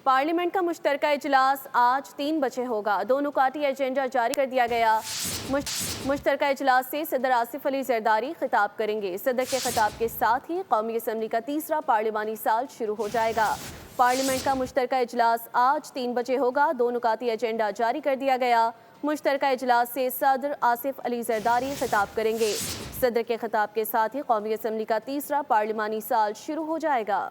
Parliament کا مشترکہ اجلاس آج 3 بجے ہوگا۔ 2 نکاتی ایجنڈا جاری کر دیا گیا۔ مشترکہ اجلاس سے صدر آصف علی زرداری خطاب کریں گے۔ صدر کے خطاب کے ساتھ ہی قومی اسمبلی کا تیسرا پارلیمانی سال شروع ہو جائے گا۔ پارلیمنٹ کا مشترکہ اجلاس آج 3 بجے ہوگا۔ 2 نکاتی ایجنڈا جاری کر دیا گیا۔ مشترکہ اجلاس سے صدر آصف علی زرداری خطاب کریں گے۔ صدر کے خطاب کے ساتھ ہی قومی اسمبلی کا تیسرا پارلیمانی سال شروع ہو جائے گا۔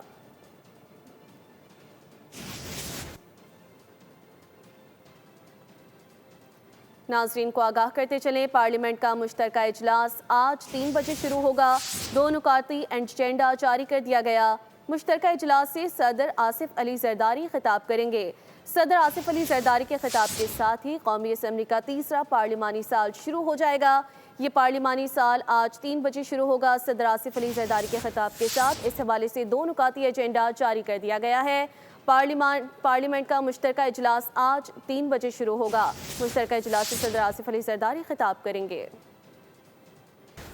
ناظرین کو آگاہ کرتے چلیں، پارلیمنٹ کا مشترکہ اجلاس آج 3 بجے شروع ہوگا۔ 2 نکاتی ایجنڈا جاری کر دیا گیا۔ مشترکہ اجلاس سے صدر آصف علی زرداری خطاب کریں گے۔ صدر آصف علی زرداری کے خطاب کے ساتھ ہی قومی اسمبلی کا تیسرا پارلیمانی سال شروع ہو جائے گا۔ یہ پارلیمانی سال آج 3 بجے شروع ہوگا۔ صدر آصف علی زرداری کے خطاب کے ساتھ اس حوالے سے 2 نکاتی ایجنڈا جاری کر دیا گیا ہے۔ پارلیمنٹ کا مشترکہ اجلاس آج 3 بجے شروع ہوگا۔ مشترکہ اجلاس سے صدر آصف علی زرداری خطاب کریں گے۔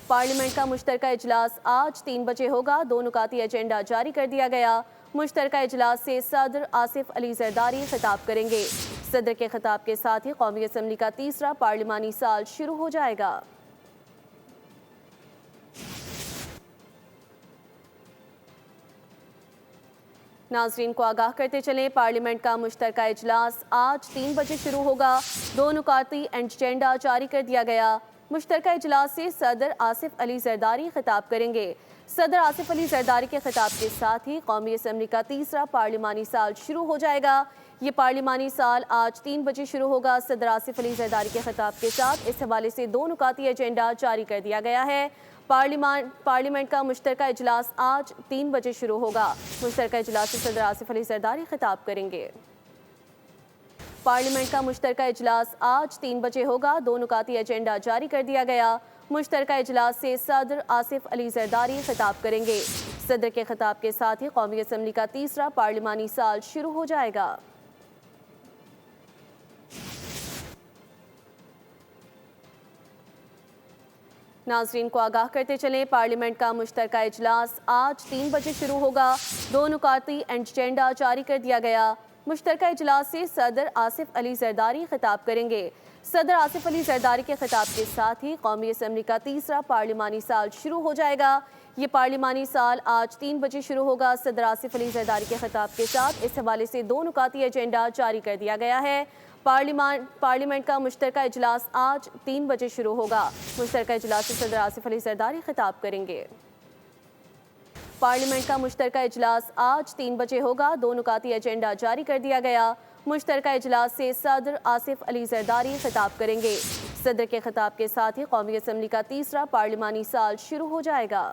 پارلیمنٹ کا مشترکہ اجلاس آج 3 بجے ہوگا۔ 2 نکاتی ایجنڈا جاری کر دیا گیا۔ مشترکہ اجلاس سے صدر آصف علی زرداری خطاب کریں گے۔ صدر کے خطاب کے ساتھ ہی قومی اسمبلی کا تیسرا پارلیمانی سال شروع ہو جائے گا۔ ناظرین کو آگاہ کرتے چلیں، پارلیمنٹ کا مشترکہ اجلاس آج 3 بجے شروع ہوگا۔ 2 نکاتی ایجنڈا جاری کر دیا گیا۔ مشترکہ اجلاس سے صدر آصف علی زرداری خطاب کریں گے۔ صدر آصف علی زرداری کے خطاب کے ساتھ ہی قومی اسمبلی کا تیسرا پارلیمانی سال شروع ہو جائے گا۔ یہ پارلیمانی سال آج 3 بجے شروع ہوگا۔ صدر آصف علی زرداری کے خطاب کے ساتھ اس حوالے سے 2 نکاتی ایجنڈا جاری کر دیا گیا ہے۔ پارلیمنٹ کا مشترکہ اجلاس آج 3 بجے شروع ہوگا۔ مشترکہ اجلاس سے صدر آصف علی زرداری خطاب کریں گے۔ پارلیمنٹ کا مشترکہ اجلاس آج 3 بجے ہوگا۔ 2 نکاتی ایجنڈا جاری کر دیا گیا۔ مشترکہ اجلاس سے صدر آصف علی زرداری خطاب کریں گے۔ صدر کے خطاب کے ساتھ ہی قومی اسمبلی کا تیسرا پارلیمانی سال شروع ہو جائے گا۔ ناظرین کو آگاہ کرتے چلیں، پارلیمنٹ کا مشترکہ اجلاس آج 3 بجے شروع ہوگا۔ 2 نکاتی ایجنڈا جاری کر دیا گیا۔ مشترکہ اجلاس سے صدر آصف علی زرداری خطاب کریں گے۔ صدر آصف علی زرداری کے خطاب کے ساتھ ہی قومی اسمبلی کا تیسرا پارلیمانی سال شروع ہو جائے گا۔ یہ پارلیمانی سال آج 3 بجے شروع ہوگا۔ صدر آصف علی زرداری کے خطاب کے ساتھ اس حوالے سے 2 نکاتی ایجنڈا جاری کر دیا گیا ہے۔ پارلیمنٹ کا مشترکہ اجلاس آج 3 بجے شروع ہوگا۔ مشترکہ اجلاس سے صدر آصف علی زرداری خطاب کریں گے۔ پارلیمنٹ کا مشترکہ اجلاس آج 3 بجے ہوگا۔ 2 نکاتی ایجنڈا جاری کر دیا گیا۔ مشترکہ اجلاس سے صدر آصف علی زرداری خطاب کریں گے۔ صدر کے خطاب کے ساتھ ہی قومی اسمبلی کا تیسرا پارلیمانی سال شروع ہو جائے گا۔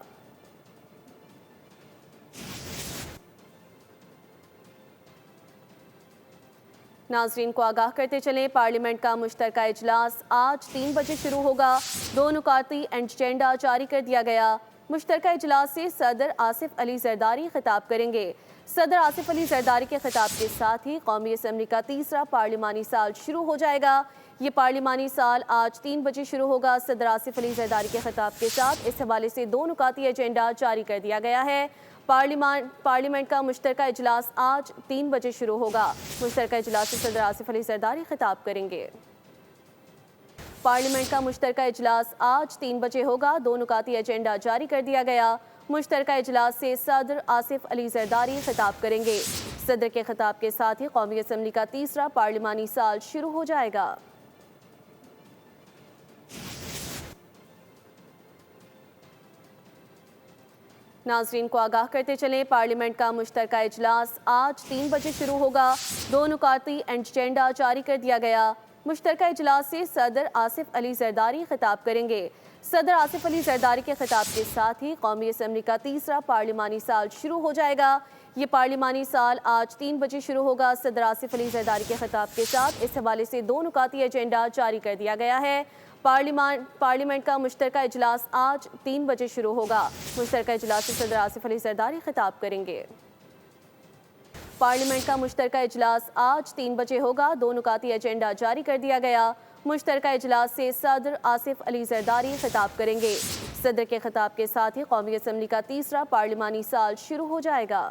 ناظرین کو آگاہ کرتے چلیں، پارلیمنٹ کا مشترکہ اجلاس آج 3 بجے شروع ہوگا۔ 2 نکاتی ایجنڈا جاری کر دیا گیا۔ مشترکہ اجلاس سے صدر آصف علی زرداری خطاب کریں گے۔ صدر آصف علی زرداری کے خطاب کے ساتھ ہی قومی اسمبلی کا تیسرا پارلیمانی سال شروع ہو جائے گا۔ یہ پارلیمانی سال آج 3 بجے شروع ہوگا۔ صدر آصف علی زرداری کے خطاب کے ساتھ اس حوالے سے 2 نکاتی ایجنڈا جاری کر دیا گیا ہے۔ پارلیمنٹ کا مشترکہ اجلاس آج 3 بجے شروع ہوگا۔ مشترکہ اجلاس سے صدر آصف علی زرداری خطاب کریں گے۔ پارلیمنٹ کا مشترکہ اجلاس آج 3 بجے ہوگا۔ 2 نکاتی ایجنڈا جاری کر دیا گیا۔ مشترکہ اجلاس سے صدر آصف علی زرداری خطاب کریں گے۔ صدر کے خطاب کے ساتھ ہی قومی اسمبلی کا تیسرا پارلیمانی سال شروع ہو جائے گا۔ ناظرین کو آگاہ کرتے چلیں، پارلیمنٹ کا مشترکہ اجلاس آج 3 بجے شروع ہوگا۔ 2 نکاتی ایجنڈا جاری کر دیا گیا۔ مشترکہ اجلاس سے صدر آصف علی زرداری خطاب کریں گے۔ صدر آصف علی زرداری کے خطاب کے ساتھ ہی قومی اسمبلی کا تیسرا پارلیمانی سال شروع ہو جائے گا۔ یہ پارلیمانی سال آج 3 بجے شروع ہوگا۔ صدر آصف علی زرداری کے خطاب کے ساتھ اس حوالے سے 2 نکاتی ایجنڈا جاری کر دیا گیا ہے۔ پارلیمنٹ کا مشترکہ اجلاس آج 3 بجے شروع ہوگا۔ مشترکہ اجلاس سے صدر آصف علی زرداری خطاب کریں گے۔ پارلیمنٹ کا مشترکہ اجلاس آج 3 بجے ہوگا۔ 2 نکاتی ایجنڈا جاری کر دیا گیا۔ مشترکہ اجلاس سے صدر آصف علی زرداری خطاب کریں گے۔ صدر کے خطاب کے ساتھ ہی قومی اسمبلی کا تیسرا پارلیمانی سال شروع ہو جائے گا۔